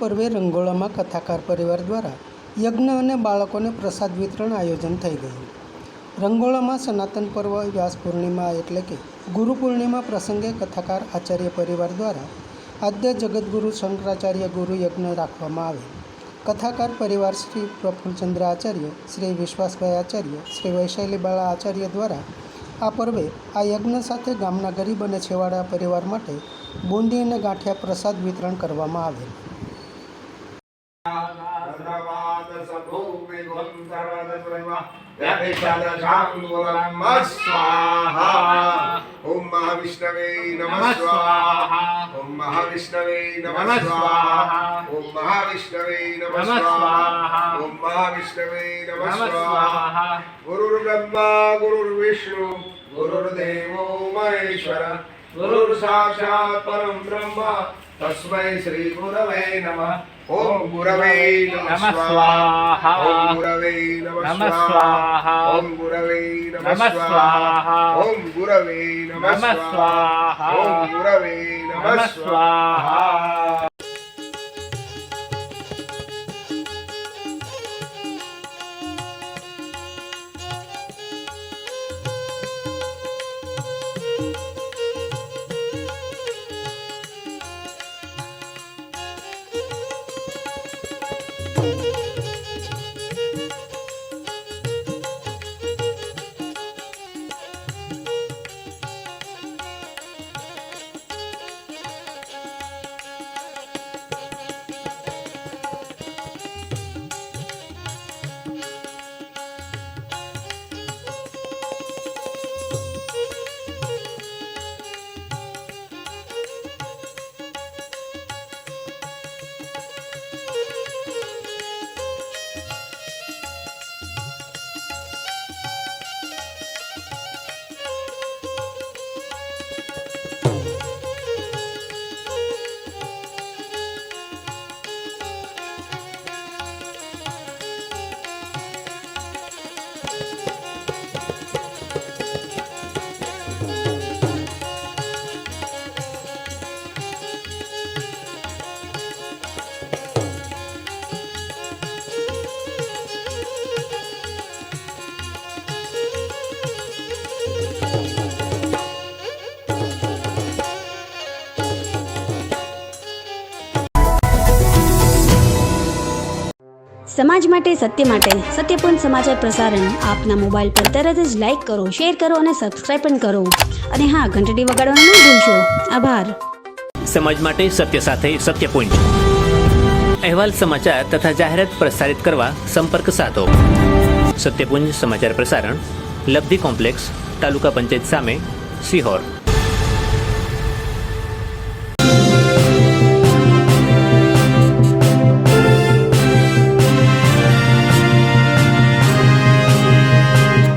પર્વે રંગોળામાં કથાકાર પરિવાર દ્વારા યજ્ઞ અને બાળકોને પ્રસાદ વિતરણ આયોજન થઈ ગયું. રંગોળામાં સનાતન પર્વ વ્યાસ પૂર્ણિમા એટલે કે ગુરુ પૂર્ણિમા પ્રસંગે કથાકાર આચાર્ય પરિવાર દ્વારા આદ્ય જગતગુરુ શંકરાચાર્ય ગુરુ યજ્ઞ રાખવામાં આવે. કથાકાર પરિવાર શ્રી પ્રફુલ્લચંદ્ર આચાર્ય, શ્રી વિશ્વાસભાઈ આચાર્ય, શ્રી વૈશાલીબાળા આચાર્ય દ્વારા આ પર્વે આ યજ્ઞ સાથે ગામના ગરીબ અને છેવાડા પરિવાર માટે બુંદી અને ગાંઠિયા પ્રસાદ વિતરણ કરવામાં આવેલ. ओम महाविष्णवे नमः स्वाहा. ओम महाविष्णवे नमः स्वाहा. ओम महाविष्णवे नमः स्वाहा. ओम महाविष्णवे नमः स्वाहा. गुरुर् ब्रह्मा गुरुर्विष्णु गुरुर्देवो महेश्वर गुरुर् साक्षात् परं ब्रह्म तस्मै श्री गुरवे नमः. ओम गुरवे नमः स्वाहा. ओम गुरवे नमः स्वाहा. ओम गुरवे नमः स्वाहा. ओम गुरवे नमः स्वाहा. ओम गुरवे नमः स्वाहा. સમાજ માટે સત્ય માટે સત્યપૂર્ણ સમાચાર પ્રસારણ આપના મોબાઈલ પર તરત જ લાઈક કરો, શેર કરો અને સબસ્ક્રાઇબ પણ કરો. અને હા, ઘંટડી વગાડવાનું ન ભૂલશો. આભાર. સમાજ માટે સત્ય સાથે સત્યપૂર્ણ અહેવાલ, સમાચાર તથા જાહેરાત પ્રસારિત કરવા સંપર્ક સાધો. સત્યપુંજ સમાચાર પ્રસારણ, લબ્ધિ કોમ્પ્લેક્સ, તાલુકા પંચાયત સામે, સિહોર.